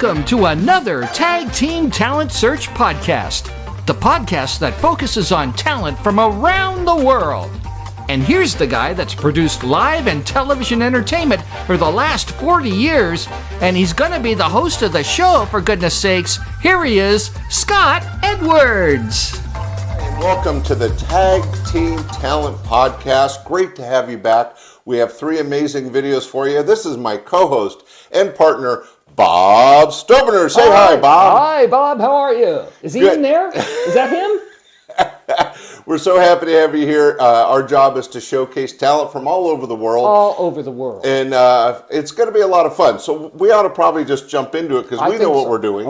Welcome to another Tag Team Talent Search podcast, the podcast that focuses on talent from around the world. And here's the guy that's produced live and television entertainment for the last 40 years, and he's going to be the host of the show, for goodness sakes. Here he is, Scott Edwards. Welcome to the Tag Team Talent Podcast. Great to have you back. We have 3 amazing videos for you. This is my co-host and partner, Bob Stobener. Say hi, Bob. Hi, Bob. How are you? Is he Good. in there? Is that him? We're so happy to have you here. Our job is to showcase talent from all over the world. All over the world. And it's going to be a lot of fun. So we ought to probably just jump into it because we know what we're doing.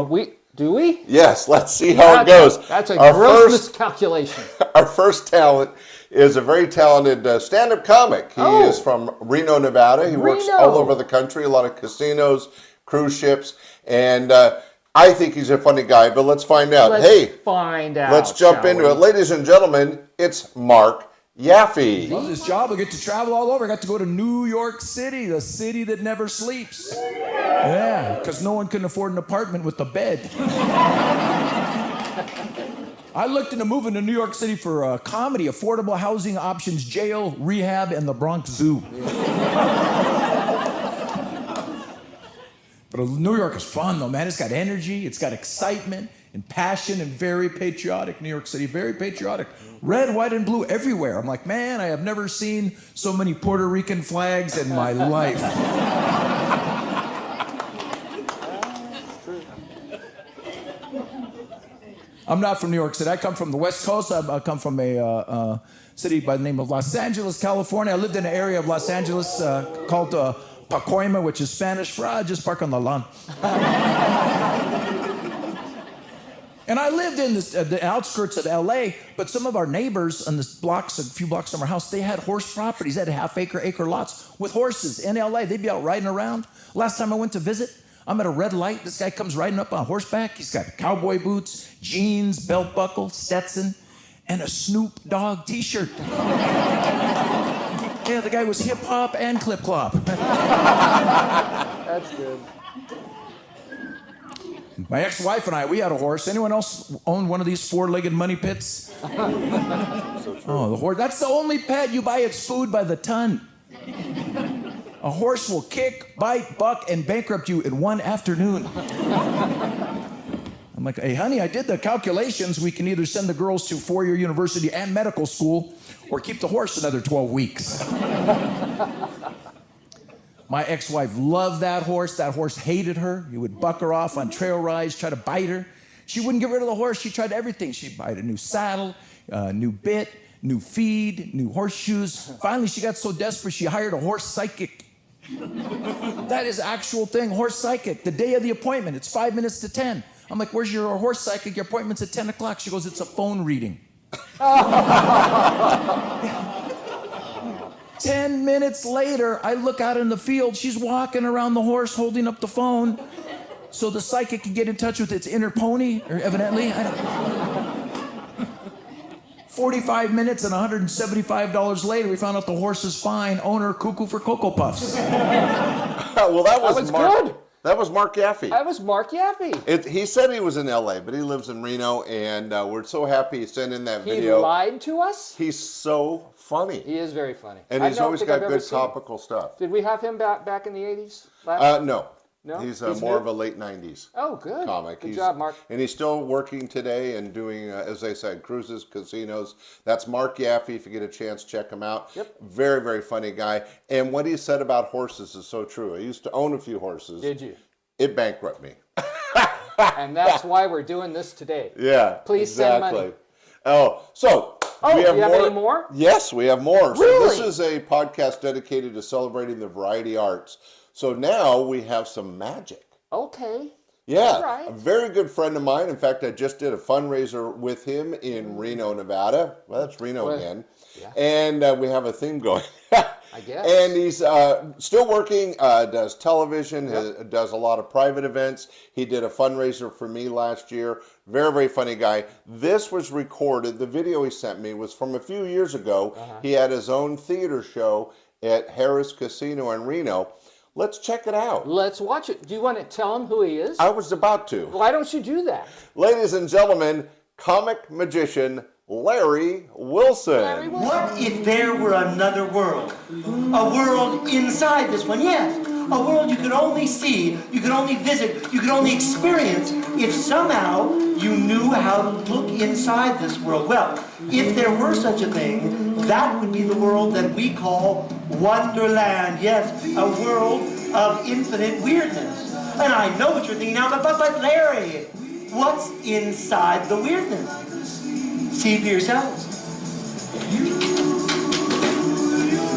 Do we? Yes, let's see how it goes. That's a gross miscalculation. Our first talent is a very talented stand-up comic. He is from Reno, Nevada. He works all over the country, a lot of casinos, cruise ships, and I think he's a funny guy, but let's find out. Let's jump into it. Ladies and gentlemen, it's Mark Yaffee. Love this job. I get to travel all over. I got to go to New York City, the city that never sleeps. Yeah, because no one can afford an apartment with a bed. I looked into moving to New York City for comedy, affordable housing options, jail, rehab, and the Bronx Zoo. But New York is fun, though, man. It's got energy, it's got excitement and passion, and very patriotic. New York City, very patriotic. Red, white, and blue everywhere. I'm like, man, I have never seen so many Puerto Rican flags in my life. I'm not from New York City. I come from the West Coast. I come from a city by the name of Los Angeles, California. I lived in an area of Los Angeles called Pacoima, which is Spanish for just park on the lawn. And I lived in the outskirts of LA, but some of our neighbors on the blocks, a few blocks from our house, they had horse properties. They had half-acre lots with horses in LA. They'd be out riding around. Last time I went to visit, I'm at a red light. This guy comes riding up on horseback. He's got cowboy boots, jeans, belt buckle, Stetson, and a Snoop Dogg t-shirt. Yeah, the guy was hip-hop and clip-clop. That's good. My ex-wife and I, we had a horse. Anyone else own one of these 4-legged money pits? Oh, the horse. That's the only pet you buy its food by the ton. A horse will kick, bite, buck, and bankrupt you in one afternoon. I'm like, hey, honey, I did the calculations. We can either send the girls to 4-year university and medical school or keep the horse another 12 weeks. My ex-wife loved that horse. That horse hated her. He would buck her off on trail rides, try to bite her. She wouldn't get rid of the horse. She tried everything. She'd buy a new saddle, new bit, new feed, new horseshoes. Finally, she got so desperate, she hired a horse psychic. That is actual thing, horse psychic. The day of the appointment, it's 5 minutes to 10. I'm like, where's your horse psychic? Your appointment's at 10 o'clock. She goes, it's a phone reading. 10 minutes later, I look out in the field. She's walking around the horse holding up the phone so the psychic can get in touch with its inner pony, or evidently. 45 minutes and $175 later, we found out the horse is fine. Owner, cuckoo for Cocoa Puffs. Well, that was Mark. Good. That was Mark Yaffee. That was Mark Yaffee. He said he was in LA, but he lives in Reno, and we're so happy he sent in that video. He lied to us? He's so funny. He is very funny. And he's always got good topical stuff. Did we have him back in the 80s? No. No? He's more of a late 90s comic. Good job, Mark. And he's still working today and doing, as I said, cruises, casinos. That's Mark Yaffee. If you get a chance, check him out. Yep. Very, very funny guy. And what he said about horses is so true. I used to own a few horses. Did you? It bankrupted me. And that's why we're doing this today. Yeah. Please send money. We have you have any more? Yes, we have more. Really? So this is a podcast dedicated to celebrating the variety arts. So now we have some magic. Okay. Yeah, all right. A very good friend of mine. In fact, I just did a fundraiser with him in Reno, Nevada. Well, that's Reno again. Yeah. And we have a theme going. I guess. And he's still working, does television, does a lot of private events. He did a fundraiser for me last year. Very, very funny guy. This was recorded. The video he sent me was from a few years ago. He had his own theater show at Harris Casino in Reno. Let's check it out. Let's watch it. Do you want to tell him who he is? I was about to. Why don't you do that? Ladies and gentlemen, comic magician Larry Wilson. Larry Wilson. What if there were another world? A world inside this one, yes. A world you could only see, you could only visit, you could only experience if somehow you knew how to look inside this world. Well, if there were such a thing, that would be the world that we call Wonderland. Yes, a world of infinite weirdness. And I know what you're thinking now, but Larry, what's inside the weirdness? See for yourselves.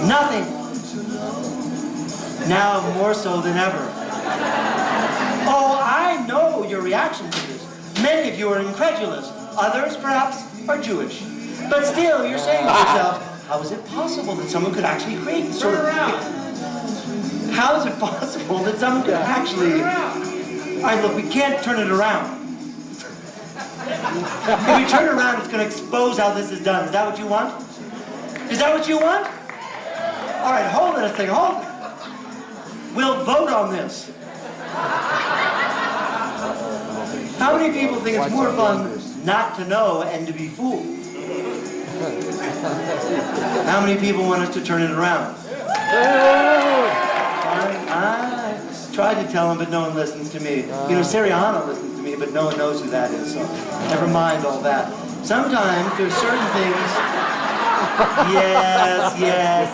Nothing. Now more so than ever. Oh, I know your reaction to this. Many of you are incredulous. Others, perhaps, are Jewish. But still, you're saying to yourself, how is it possible that someone could actually create this sort of... How is it possible that someone could actually... All right, look, we can't turn it around. If we turn it around, it's going to expose how this is done. Is that what you want? Is that what you want? All right, hold it a second, hold it. We'll vote on this. How many people think it's more fun not to know and to be fooled? How many people want us to turn it around? I tried to tell them, but no one listens to me. You know, Sariana listens to me, but no one knows who that is, so never mind all that. Sometimes there's certain things...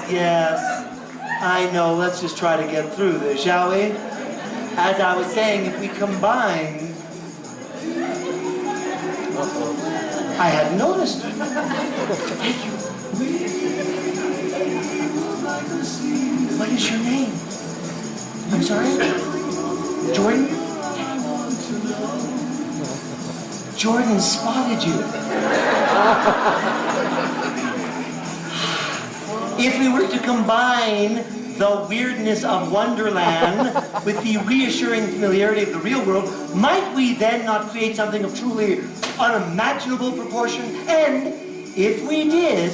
Yes. I know, let's just try to get through this, shall we? As I was saying, if we combine... I hadn't noticed. Thank you. What is your name? I'm sorry? Jordan? Jordan spotted you. If we were to combine the weirdness of Wonderland with the reassuring familiarity of the real world, might we then not create something of truly unimaginable proportion? And if we did,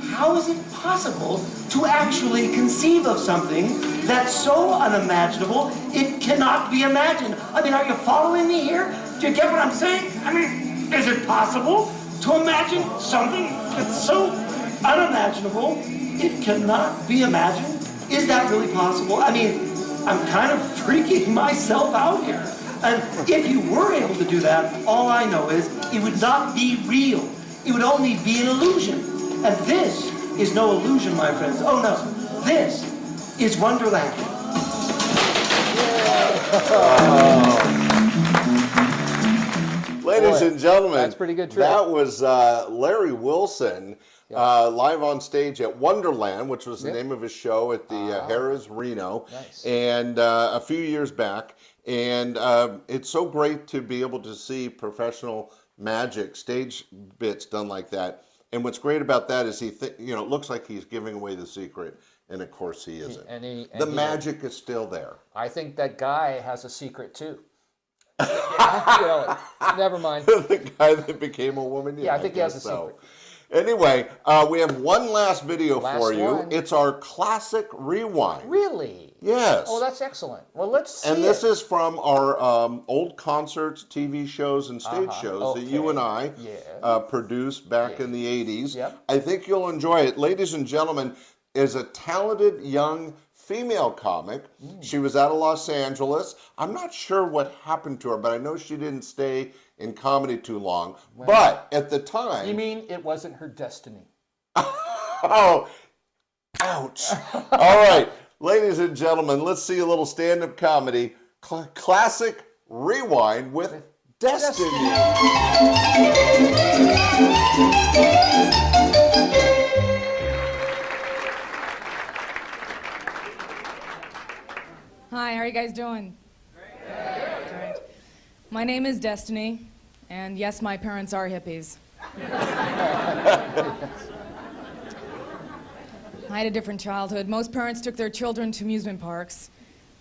how is it possible to actually conceive of something that's so unimaginable it cannot be imagined? I mean, are you following me here? Do you get what I'm saying? I mean, is it possible to imagine something that's so unimaginable it cannot be imagined? Is that really possible? I mean, I'm kind of freaking myself out here. And if you were able to do that, all I know is it would not be real. It would only be an illusion. And this is no illusion, my friends. Oh no, this is Wonderland. Ladies and gentlemen, that's pretty good trick. That was Larry Wilson live on stage at Wonderland, which was the name of his show at the Harrah's Reno, and a few years back. And it's so great to be able to see professional magic stage bits done like that. And what's great about that is it looks like he's giving away the secret, and of course he isn't. The magic is still there. I think that guy has a secret too. Never mind. The guy that became a woman. Yeah, I think he has a secret. Anyway, we have one last video for you. It's our classic rewind. Really? Yes. Oh, that's excellent. Well, let's see. And this is from our old concerts, TV shows, and stage shows that you and I produced back in the 80s. Yep. I think you'll enjoy it. Ladies and gentlemen, is a talented young female comic. She was out of Los Angeles. I'm not sure what happened to her, but I know she didn't stay in comedy too long. Well, but at the time... You mean it wasn't her destiny? Oh, ouch. All right, ladies and gentlemen, let's see a little stand-up comedy. Classic Rewind with Destiny. Hi, how are you guys doing? Great. My name is Destiny, and yes, my parents are hippies. I had a different childhood. Most parents took their children to amusement parks.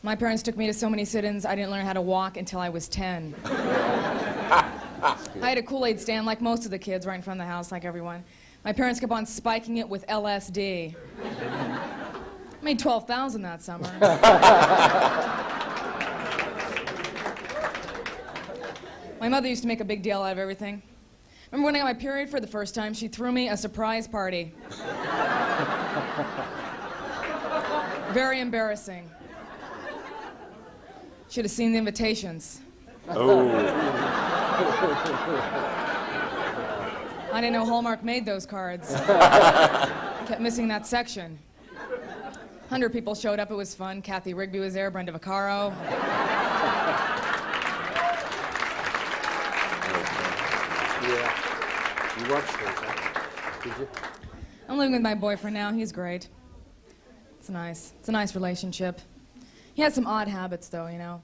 My parents took me to so many sit-ins, I didn't learn how to walk until I was 10. I had a Kool-Aid stand like most of the kids right in front of the house, like everyone. My parents kept on spiking it with LSD. Made $12,000 that summer. My mother used to make a big deal out of everything. Remember when I got my period for the first time, she threw me a surprise party. Very embarrassing. Should have seen the invitations. Oh. I didn't know Hallmark made those cards. Kept missing that section. 100 people showed up. It was fun. Kathy Rigby was there, Brenda Vaccaro. Yeah. You watched those, huh? Did you? I'm living with my boyfriend now. He's great. It's nice. It's a nice relationship. He has some odd habits, though, you know.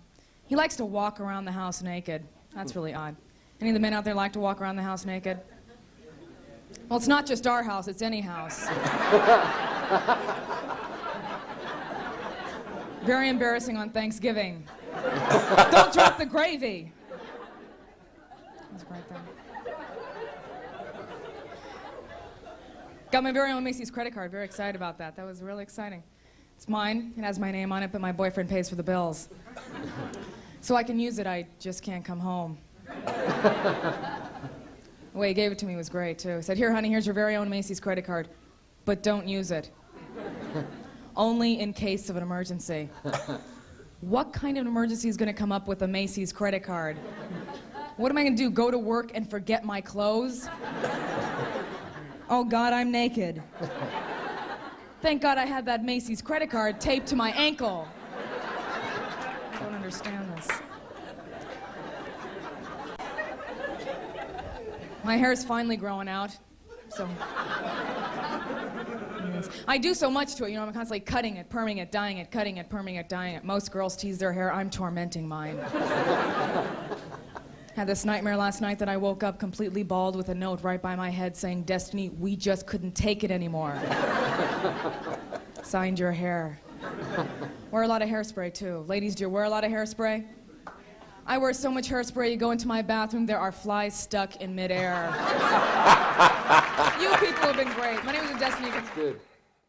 He likes to walk around the house naked. That's really odd. Any of the men out there like to walk around the house naked? Well, it's not just our house, it's any house. Very embarrassing on Thanksgiving. Don't drop the gravy. That's great, though. Got my very own Macy's credit card. Very excited about that. That was really exciting. It's mine. It has my name on it, but my boyfriend pays for the bills. So I can use it, I just can't come home. The way he gave it to me was great, too. He said, "Here, honey, here's your very own Macy's credit card, but don't use it. Only in case of an emergency." What kind of emergency is going to come up with a Macy's credit card? What am I going to do, go to work and forget my clothes? Oh, God, I'm naked. Thank God I had that Macy's credit card taped to my ankle. I don't understand this. My hair's finally growing out, so... Yes. I do so much to it, you know, I'm constantly cutting it, perming it, dyeing it, cutting it, perming it, dyeing it. Most girls tease their hair, I'm tormenting mine. Had this nightmare last night that I woke up completely bald with a note right by my head saying, "Destiny, we just couldn't take it anymore." Signed, your hair. Wear a lot of hairspray, too. Ladies, do you wear a lot of hairspray? I wear so much hairspray, you go into my bathroom, there are flies stuck in midair. You people have been great. My name is Destiny. Good.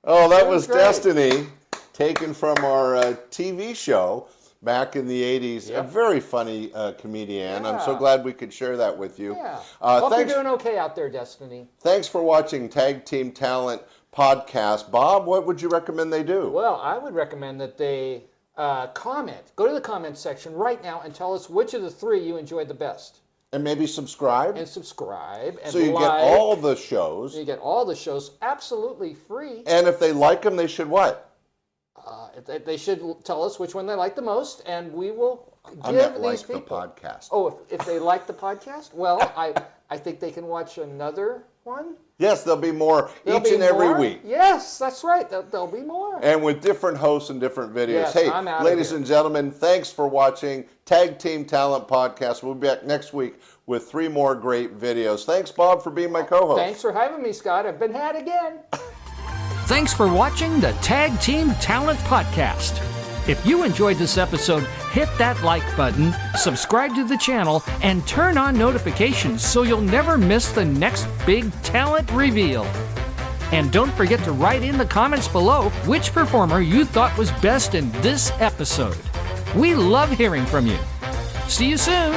Oh, that was great. Destiny, taken from our TV show back in the 80s. Yeah. A very funny comedian. I'm so Yeah. glad we could share that with you. Yeah. Hope Thanks, you're doing okay out there, Destiny. thanks for watching Tag Team Talent Podcast. Bob, what would you recommend they do? Well, I would recommend that they comment. Go to the comment section right now and tell us which of the three you enjoyed the best. And maybe subscribe, And subscribe and so you like. get all the shows. You get all the shows absolutely free. And if they like them, they should what? They should tell us which one they like the most, and we will I give meant these like the people. podcast. Oh, if they like the podcast, well, I think they can watch another one. Yes, there'll be more There'll each be and every more. week. Yes, that's right. There'll be more. And with different hosts and different videos. Yes, hey, I'm out of ladies here. and gentlemen, thanks for watching Tag Team Talent Podcast. We'll be back next week with 3 more great videos. Thanks, Bob, for being my co-host. Thanks for having me, Scott. I've been had again. Thanks for watching the Tag Team Talent Podcast. If you enjoyed this episode, hit that like button, subscribe to the channel, and turn on notifications so you'll never miss the next big talent reveal. And don't forget to write in the comments below which performer you thought was best in this episode. We love hearing from you. See you soon!